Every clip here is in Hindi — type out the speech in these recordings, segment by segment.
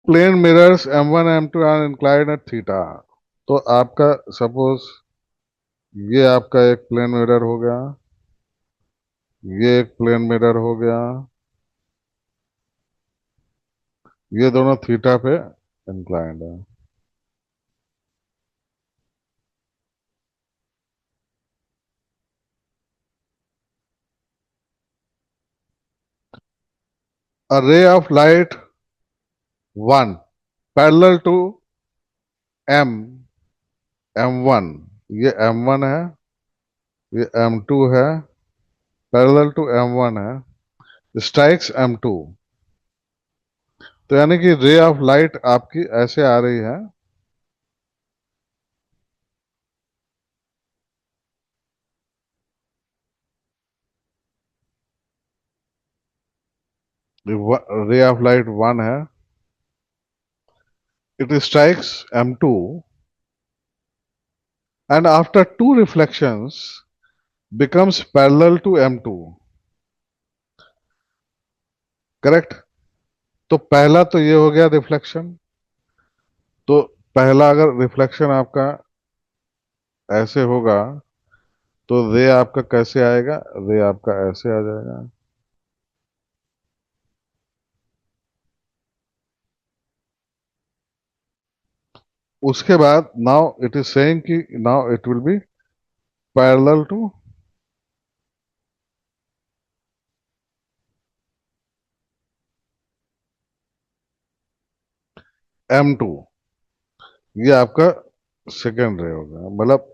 Plane mirrors M1 M2 are inclined at theta. तो आपका सपोज ये आपका एक प्लेन मिरर हो गया, ये एक प्लेन मिरर हो गया, ये दोनों थीटा पे इंक्लाइंड है। A ray of light 1 parallel to M M1, ये M1 है, ये M2 है, पैरेलल टू M1 है, स्ट्राइक्स M2। तो यानी कि रे ऑफ लाइट आपकी ऐसे आ रही है, रे ऑफ लाइट 1 है, it strikes M2 and after two reflections becomes parallel to M2। Correct. तो पहला तो ये हो गया रिफ्लेक्शन। तो पहला अगर रिफ्लेक्शन आपका ऐसे होगा तो रे आपका कैसे आएगा, रे आपका ऐसे आ जाएगा। उसके बाद नाउ इट इज सेइंग कि now it will be parallel to M2। ये आपका सेकेंड रे होगा, मतलब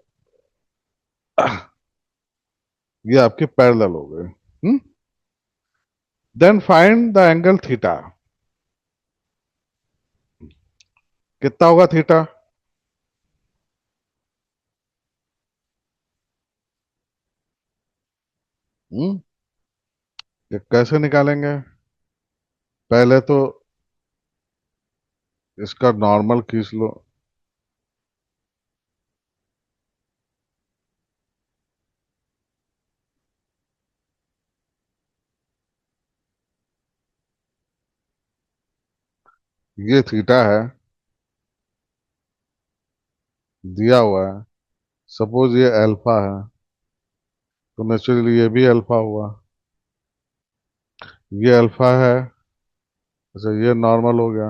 ये आपके पैरेलल हो गए। Then find the angle theta. कितना होगा थीटा? हम्म ये कैसे निकालेंगे? पहले तो इसका नॉर्मल खींच लो। ये थीटा है, दिया हुआ है। सपोज ये अल्फा है, तो नेचुरली ये भी अल्फा हुआ। ये अल्फा है, अच्छा ये नॉर्मल हो गया।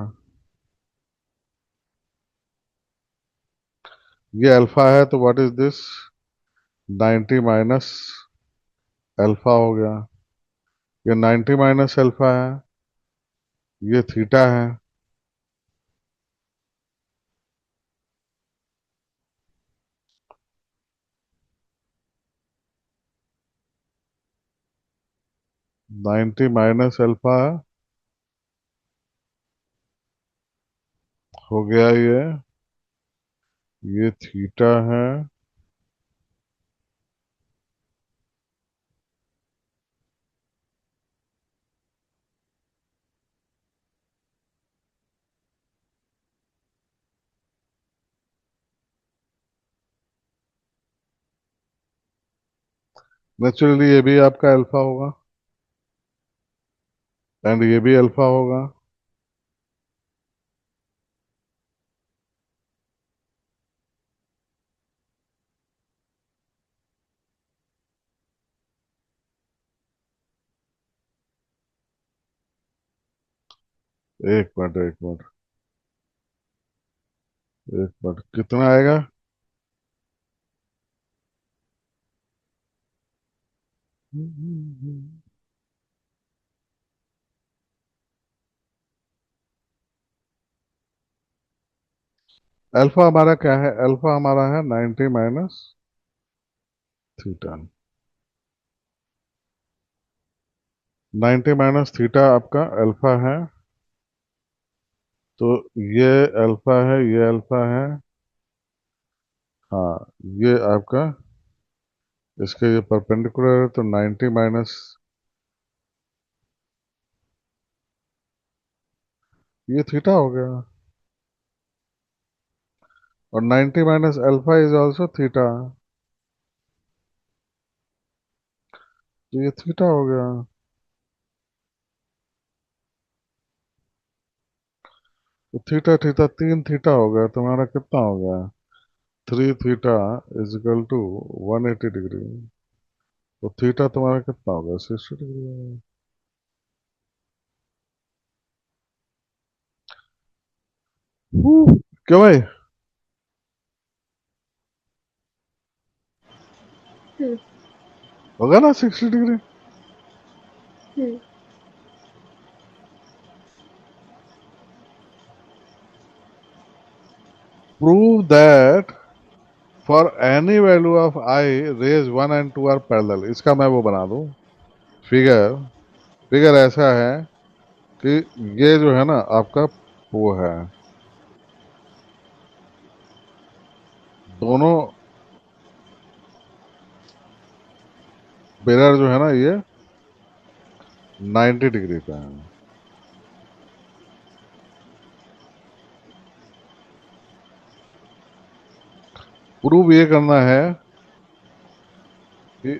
ये अल्फा है तो what is this? 90 minus alpha हो गया। ये 90 माइनस अल्फा है, ये थीटा है। 90 माइनस अल्फा हो गया ये थीटा है। नेचुरली ये भी आपका अल्फा होगा एंड ये भी अल्फा होगा। एक मिनट, एक मिनट, एक मिनट, कितना आएगा? अल्फा हमारा क्या है? अल्फा हमारा है 90 माइनस थीटा। 90 माइनस थीटा आपका अल्फा है। तो ये अल्फा है, ये अल्फा है। हाँ, ये आपका इसके ये परपेंडिकुलर है तो 90 माइनस ये थीटा हो गया। और 90 minus alpha is also theta, तो ये थीटा हो गया। तो थीटा थीटा 3 थीटा हो गया, तुम्हारा कितना हो गया? 3 theta is equal to 180 degree. तो थीटा तुम्हारा कितना हो गया? 60 डिग्री। क्यों भाई? हम्म। होगा ना 60 डिग्री? हम्म। Prove that for any value of i rays 1 and 2 are parallel. इसका मैं वो बना दूं फिगर। फिगर ऐसा है कि ये जो है ना आपका वो है, दोनों मिरर जो है ना ये 90 डिग्री पे है। प्रूव ये करना है कि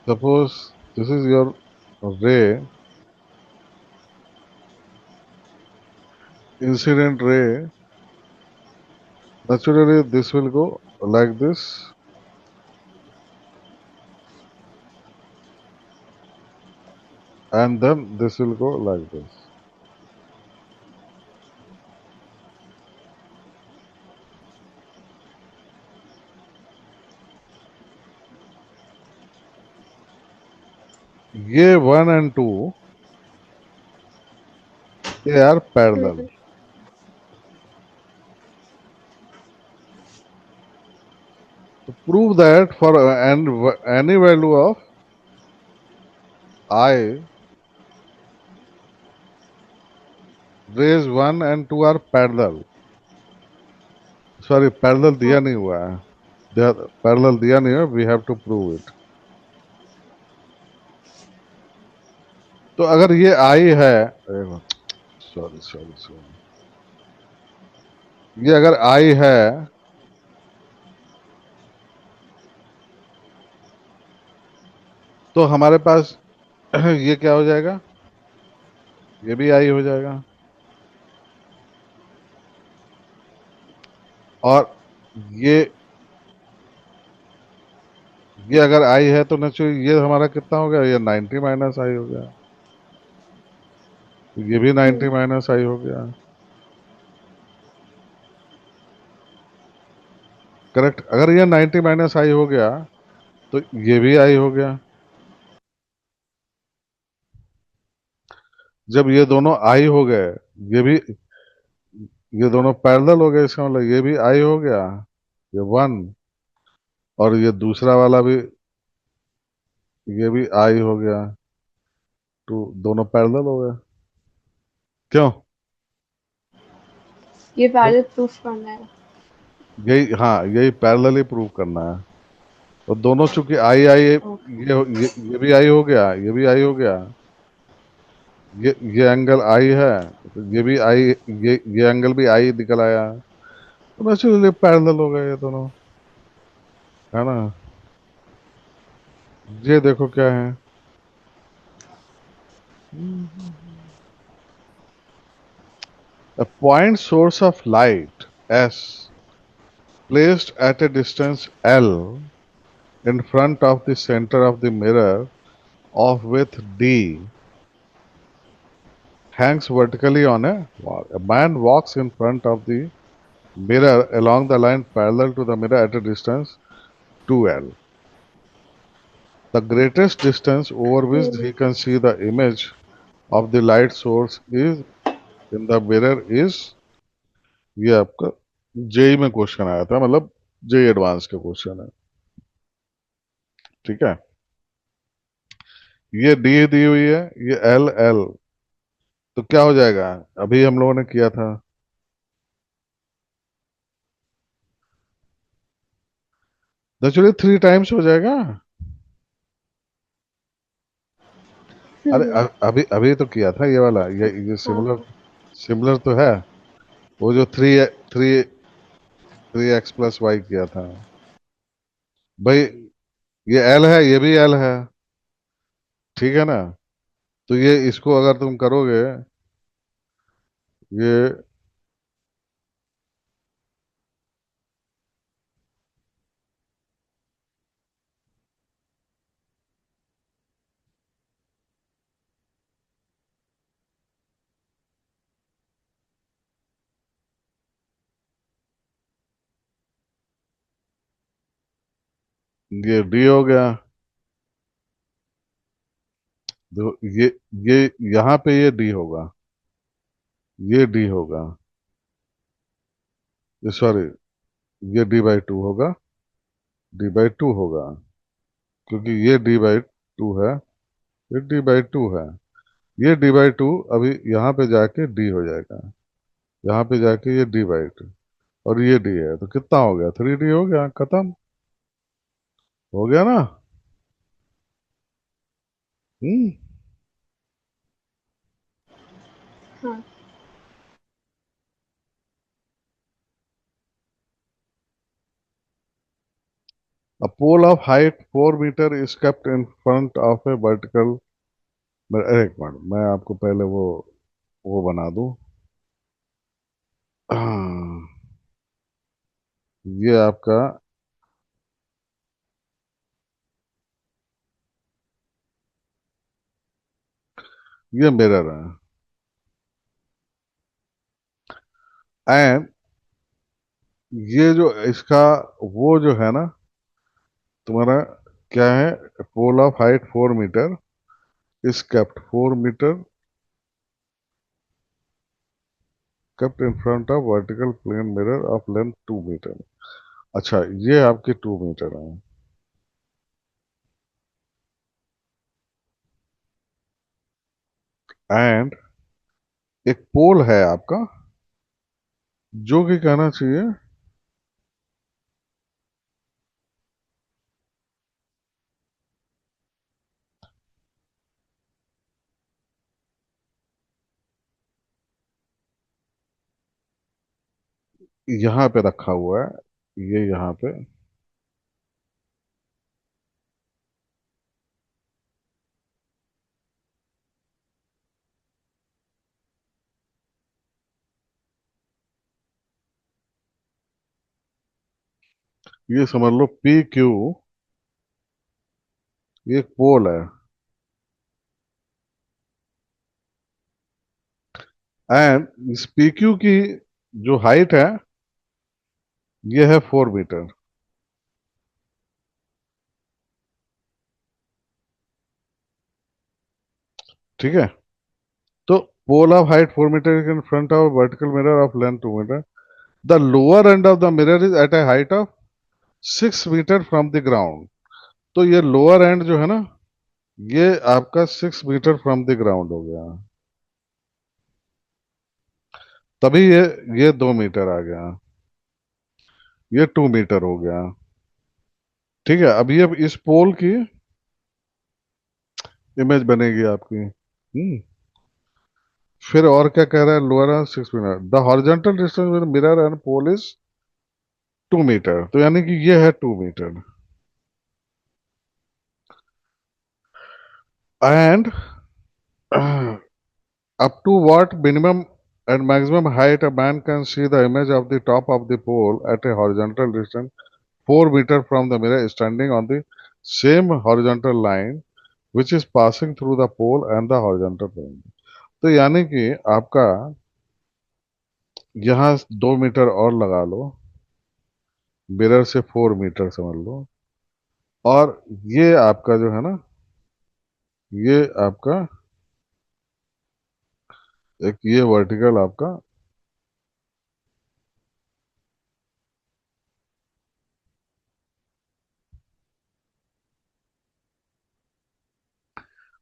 सपोज दिस इज योर रे, incident ray. Naturally this will go like this, and then this will go like this. ये 1 and 2 they are parallel. Hmm. To prove that for any value of I, rays 1 and 2 are parallel. Sorry, parallel दिया हाँ। नहीं हुआ है। पैरेलल दिया नहीं है, we have to prove it. तो अगर ये आई है, सॉरी सॉरी सॉरी, ये अगर आई है तो हमारे पास ये क्या हो जाएगा? ये भी आई हो जाएगा। और ये ये अगर आई है तो नेचुरली ये हमारा कितना हो गया? ये 90 - आई हो गया। ये भी 90 - आई हो गया। करेक्ट। अगर ये 90 - आई हो गया तो ये भी आई हो गया। जब ये दोनों आई हो गए, ये भी, ये दोनों पैरेलल हो गए, इसका मतलब ये भी आई हो गया, ये 1, और ये दूसरा वाला भी, ये भी आई हो गया, 2, दोनों पैरेलल हो गए। क्यों? ये पहले प्रूफ करना है। यही, हाँ, यही पैरेलली प्रूव करना है। तो दोनों चूंकि आई आई, ओके। ये भी आई हो गया, ये भी आई हो गया, ये एंगल आई है, तो ये भी आई, ये एंगल भी आई निकल आया, तो नेचुरली पैरेलल हो गए ये दोनों, है ना? ये देखो क्या है। A point source of light S placed at a distance L in front of the center of the mirror of width D hangs vertically on a wall. A man walks in front of the mirror along the line parallel to the mirror at a distance 2L. The greatest distance over which he can see the image of the light source is in the mirror is, ये आपका जेई में क्वेश्चन आया था, मतलब जेई एडवांस का क्वेश्चन है। ठीक है, ये डी दी हुई है, ये एल एल, तो क्या हो जाएगा? अभी हम लोगों ने किया था, नेचुरली 3 टाइम्स हो जाएगा। अरे अभी अभी तो किया था ये वाला, ये हाँ। सिमिलर, सिमिलर तो है। वो जो थ्री 3x + y किया था भाई, ये एल है, ये भी एल है, ठीक है ना? तो ये इसको अगर तुम करोगे, ये ये डी हो गया। तो ये यहाँ पे ये डी होगा, ये डी होगा, ये सॉरी, ये डी बाई टू होगा, डी बाई टू होगा, क्योंकि ये डी बाई टू है, ये डी बाई टू है। ये डी बाई टू अभी यहाँ पे जाके डी हो जाएगा, यहाँ पे जाके ये डी बाई टू, और ये डी है, तो कितना हो गया, थ्री डी हो गया, खत्म हो गया ना। हम्म। हाँ। A pole of height 4 meter is kept in front of a vertical। एक मिनट, मैं आपको पहले वो बना दूं। हाँ, ये आपका, ये मिरर है, एंड ये जो इसका, वो जो है ना तुम्हारा, क्या है, pole of height 4 metre is kept 4 metre, kept in front of vertical plane mirror of length 2 metre. अच्छा, ये आपके 2 मीटर है, एंड एक पोल है आपका, जो कि कहना चाहिए यहाँ पे रखा हुआ है, ये यहाँ पे, ये समझ लो पी क्यू, ये एक पोल है, एंड इस पी क्यू की जो हाइट है, ये है 4 मीटर। ठीक है, तो pole of height 4 metre in front of vertical mirror of length 2 metre, the lower end of the mirror is at a height of 6 metre from the ground. तो ये लोअर एंड जो है ना, ये आपका 6 मीटर फ्रॉम द ग्राउंड हो गया, तभी ये 2 मीटर आ गया, ये 2 मीटर हो गया। ठीक है, अभी अब इस पोल की इमेज बनेगी आपकी। फिर और क्या कह रहा है, lower 6 metre, the horizontal distance mirror and pole is 2 metre, तो यानी कि ये है 2 metre, and up to what minimum and maximum height a man can see the image of the top of the pole at a horizontal distance 4 meter from the mirror standing on the same horizontal line which is passing through the pole and the horizontal plane। तो यानी कि आपका यहाँ 2 मीटर और लगा लो, मिरर से 4 मीटर समझ लो, और ये आपका जो है ना, ये आपका एक ये वर्टिकल आपका,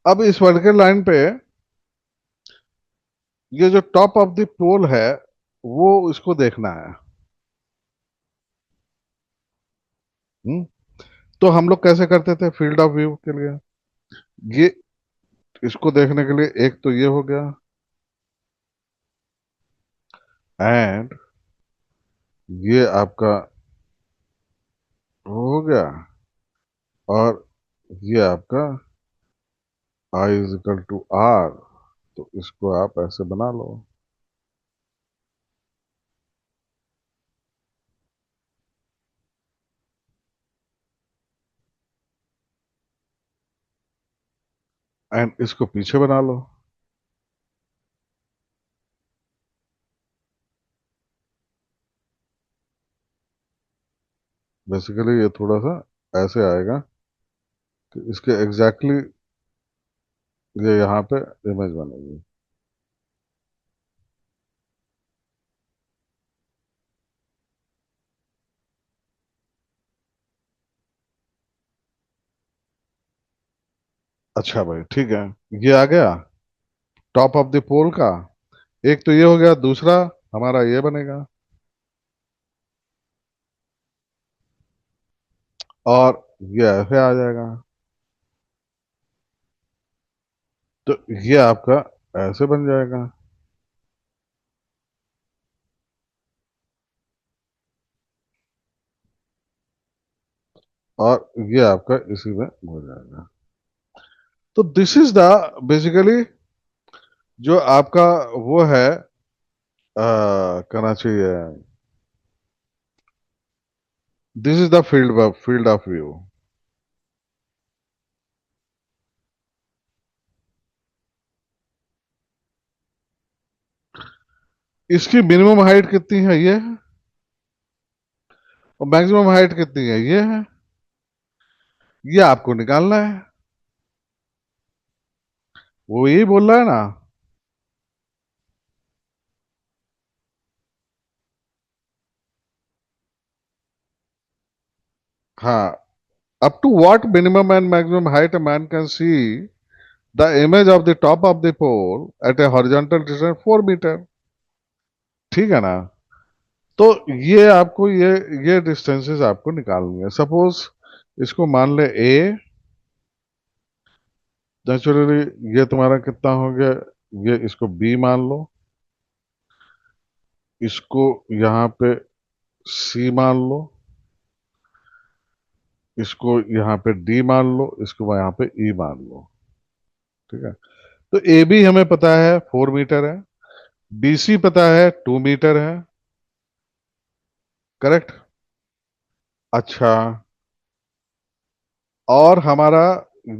अब इस वर्टिकल लाइन पे ये जो टॉप ऑफ द पोल है, वो इसको देखना है। हम्म। तो हम लोग कैसे करते थे फील्ड ऑफ व्यू के लिए, ये इसको देखने के लिए एक तो ये हो गया, एंड ये आपका वो हो गया, और ये आपका आई इज इक्वल टू आर, तो इसको आप ऐसे बना लो, एंड इसको पीछे बना लो। बेसिकली ये थोड़ा सा ऐसे आएगा कि इसके एग्जैक्टली ये यहाँ पे इमेज बनेगी। अच्छा भाई ठीक है, ये आ गया टॉप ऑफ द पोल का। एक तो ये हो गया, दूसरा हमारा ये बनेगा, और ये ऐसे आ जाएगा। तो ये आपका ऐसे बन जाएगा। और ये आपका इसी में हो जाएगा। तो दिस इज द बेसिकली जो आपका वो है, कहना चाहिए, this is the field of view. इसकी मिनिमम हाइट कितनी है, ये है, और मैक्सिमम हाइट कितनी है, ये है। ये आपको निकालना है, वो यही बोल रहा है ना। हाँ, up to what minimum and maximum height a man can see the image of the top of the pole at a horizontal distance 4 metre. ठीक है ना। तो ये आपको ये डिस्टेंसेस आपको निकालनी है। सपोज इसको मान ले ए, नेचुरली ये तुम्हारा कितना हो गया, ये इसको बी मान लो, इसको यहाँ पे सी मान लो, इसको यहाँ पे डी मान लो, इसको यहाँ पे ई मान लो। ठीक है। तो ए बी हमें पता है 4 मीटर है, बी सी पता है 2 मीटर है। करेक्ट। अच्छा, और हमारा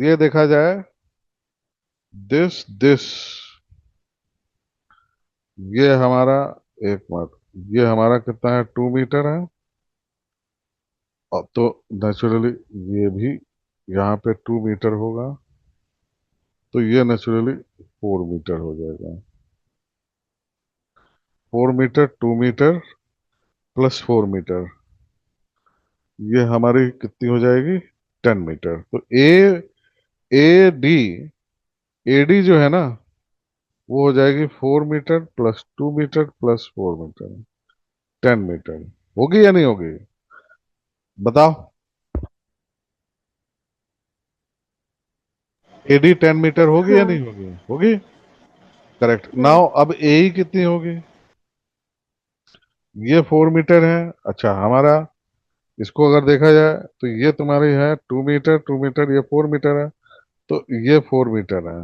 ये देखा जाए, दिस ये हमारा, एक मिनट, ये हमारा कितना है, 2 मीटर है। और तो नेचुरली ये भी यहाँ पे 2 मीटर होगा, तो ये नेचुरली 4 मीटर हो जाएगा। 4 मीटर, 2 मीटर प्लस 4 मीटर, ये हमारी कितनी हो जाएगी, 10 मीटर। तो ए डी, ए डी जो है ना, वो हो जाएगी 4 metre plus 2 metre plus 4 metre, 10 metre. होगी या नहीं होगी, बताओ। एडी 10 मीटर होगी या हाँ। नहीं होगी, होगी। करेक्ट। हाँ। नाउ अब ए ही कितनी होगी, ये 4 मीटर है। अच्छा, हमारा इसको अगर देखा जाए तो ये तुम्हारी है 2 मीटर, 2 मीटर, ये 4 मीटर है, तो ये 4 मीटर है,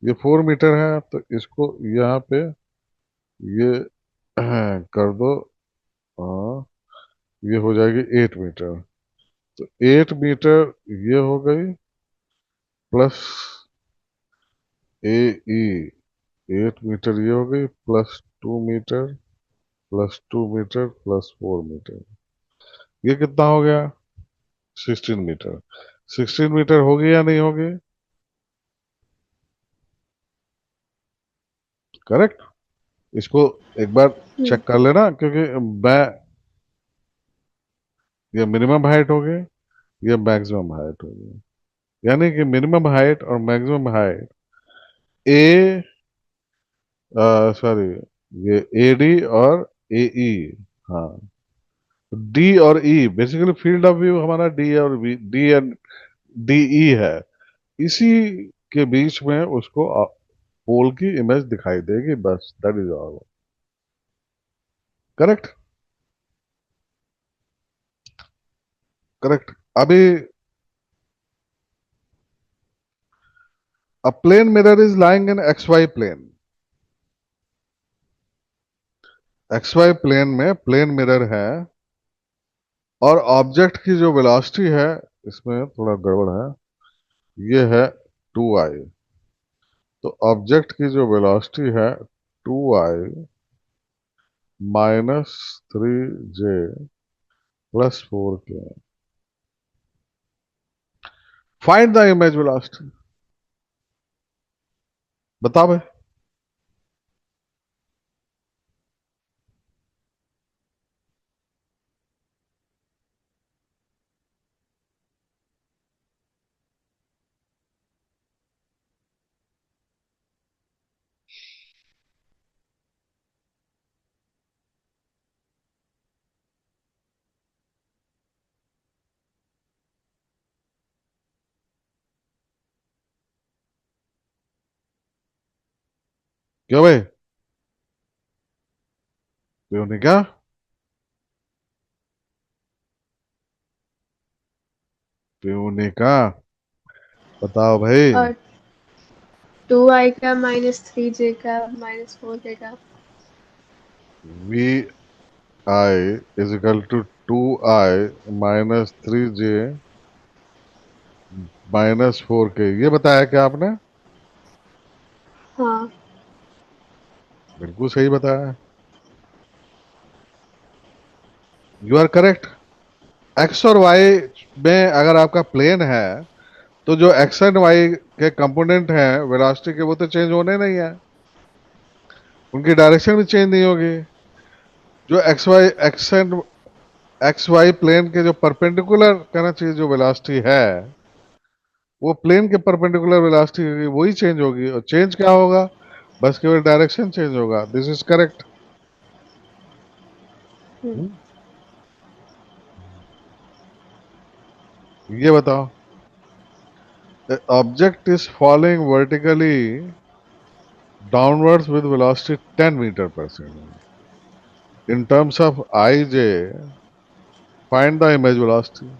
ये 4 मीटर है। तो इसको यहाँ पे ये कर दो, हाँ, ये हो जाएगी 8 मीटर। तो 8 मीटर ये हो गई, प्लस ए ई, 8 मीटर ये हो गई, plus 2 metre plus 2 metre plus 4 metre, ये कितना हो गया, 16 मीटर। 16 मीटर होगी या नहीं होगी, करेक्ट। इसको एक बार हम्म। चेक कर लेना, क्योंकि मैं, ये मिनिमम हाइट होगी, ये मैक्सिमम हाइट होगी, यानी कि मिनिमम हाइट और मैक्सिमम हाइट ए, सॉरी, ये ए डी और ए ई, हाँ, डी और ई, बेसिकली फील्ड ऑफ व्यू हमारा डी और डी एंड डी ई है, इसी के बीच में उसको पोल की इमेज दिखाई देगी, बस that is all. Correct. Correct. अभी a plane mirror is lying in xy plane, xy plane में प्लेन मिरर है, और ऑब्जेक्ट की जो वेलोसिटी है, इसमें थोड़ा गड़बड़ है, ये है 2i। तो ऑब्जेक्ट की जो वेलोसिटी है 2i -3j +4k, find the image velocity. बताओ भाई। क्यों भाई? क्यों नहीं क्या? क्यों नहीं का? बताओ भाई। और 2i का -3j का -4k का। V i is equal to 2i -3j -4k, ये बताया क्या आपने? हाँ। बिल्कुल सही बताया। You are correct. एक्स और वाई में अगर आपका प्लेन है तो जो एक्स एंड वाई के कंपोनेंट हैं वेलोसिटी के, वो तो चेंज होने नहीं है, उनकी डायरेक्शन भी चेंज नहीं होगी। जो एक्स वाई प्लेन के जो परपेंडिकुलर कहना चाहिए जो वेलोसिटी है, वो प्लेन के परपेंडिकुलर वेलोसिटी होगी, वही चेंज होगी। और चेंज क्या होगा? बस केवल डायरेक्शन चेंज होगा। This is correct. हम्म। ये बताओ, object is following vertically downwards with velocity 10 meter per second. In terms of ij, find the image velocity.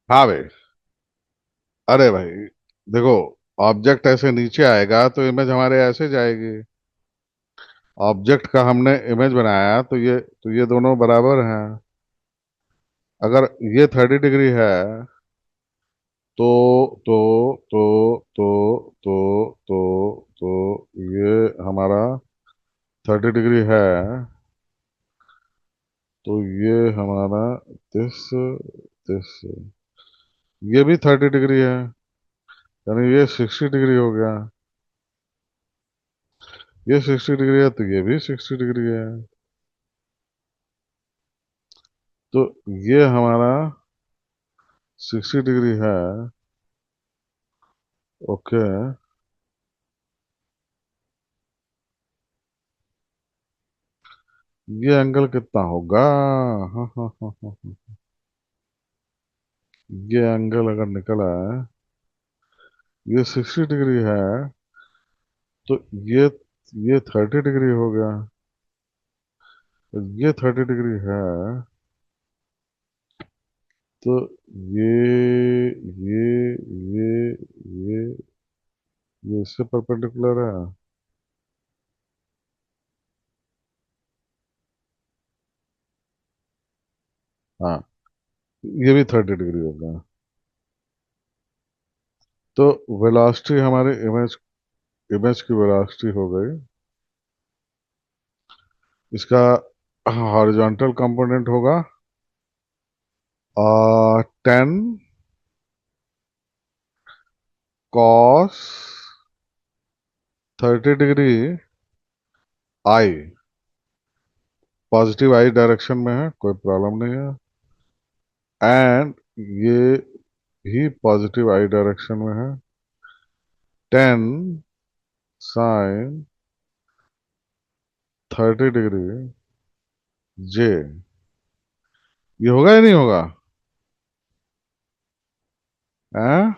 हाँ भाई। अरे भाई, देखो, ऑब्जेक्ट ऐसे नीचे आएगा तो इमेज हमारे ऐसे जाएगी। ऑब्जेक्ट का हमने इमेज बनाया तो ये दोनों बराबर हैं। अगर ये 30 डिग्री है तो तो तो तो तो तो ये हमारा 30 डिग्री है, तो ये हमारा दिस दिस ये भी 30 डिग्री है, यानी ये 60 डिग्री हो गया। ये 60 डिग्री है तो ये भी 60 डिग्री है। तो ये हमारा 60 डिग्री है। ओके। ये एंगल कितना होगा? हाँ हाँ हाँ हाँ हाँ। ये एंगल अगर निकला है, ये 60 डिग्री है, तो ये ये 30 डिग्री हो गया। तो ये 30 डिग्री है, तो ये ये ये ये इससे परपेंडिकुलर है। हाँ, ये भी 30 डिग्री होगा। तो वेलोसिटी हमारे इमेज इमेज की वेलोसिटी हो गई। इसका हॉरिजॉन्टल कंपोनेंट होगा 10 cos 30 degree I, positive I direction में है, कोई प्रॉब्लम नहीं है। एंड ये भी पॉजिटिव आई डायरेक्शन में है। 10 sin 30 डिग्री जे, ये होगा या नहीं होगा? हैं?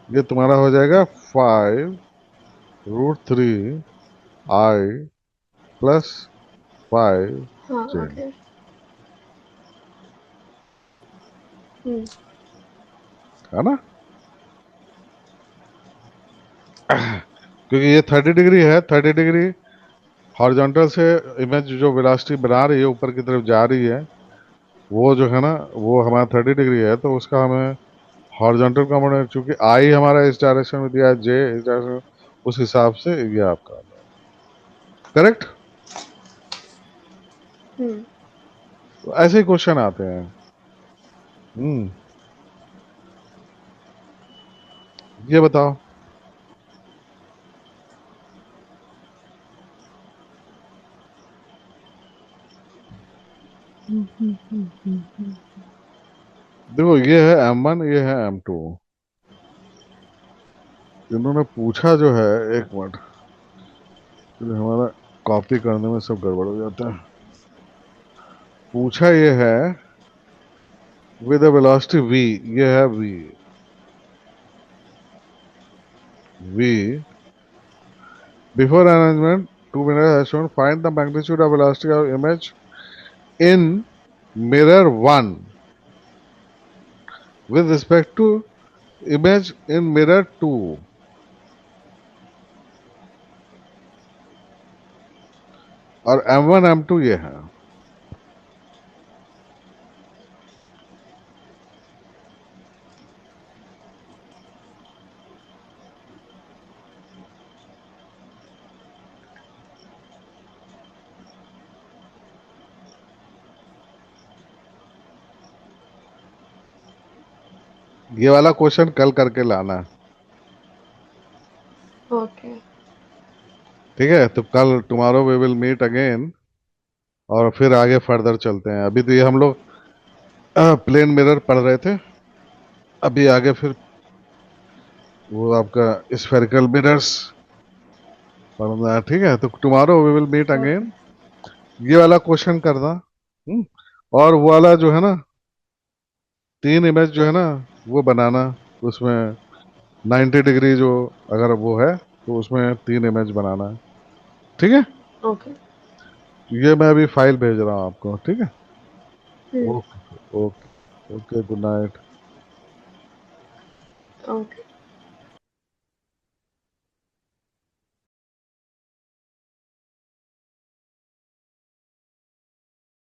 ये तुम्हारा हो जाएगा 5√3 i + 5 हाँ जे। ओके। है ना? क्योंकि ये 30 डिग्री है, 30 डिग्री हॉरिजॉन्टल से इमेज जो वेलोसिटी बना रही है ऊपर की तरफ जा रही है, वो जो है ना, वो हमारा 30 डिग्री है, तो उसका हमें हॉरिजॉन्टल कंपोनेंट, चूंकि आई हमारा इस डायरेक्शन में दिया है, जे इस डायरेक्शन में, उस हिसाब से ये आपका करेक्ट। तो ऐसे ही क्वेश्चन आते हैं। हम्म। ये बताओ। देखो, ये है M1, ये है M2। इन्होंने पूछा जो है, एक मिनट, फिर हमारा कॉपी करने में सब गड़बड़ हो जाता है। पूछा ये है विद वेलोसिटी v, ये है v before arrangement 2 mirrors has shown, find the magnitude of velocity of image in mirror 1 with respect to image in mirror 2। और M1 M2 ये है। ये वाला क्वेश्चन कल करके लाना है, ओके ठीक है? तो कल tomorrow we will meet again, और फिर आगे फर्दर चलते हैं। अभी तो ये हम लोग प्लेन मिरर पढ़ रहे थे, अभी आगे फिर वो आपका स्फेरिकल मिरर्स पढ़ना है, ठीक है? तो tomorrow we will meet okay again. ये वाला क्वेश्चन करना। और वो वाला जो है ना, 3 इमेज जो है ना, वो बनाना। उसमें 90 डिग्री जो, अगर वो है तो उसमें 3 इमेज बनाना है, ठीक है? ओके। ये मैं अभी फाइल भेज रहा हूँ आपको, ठीक है? Okay, okay, okay, good night. Okay.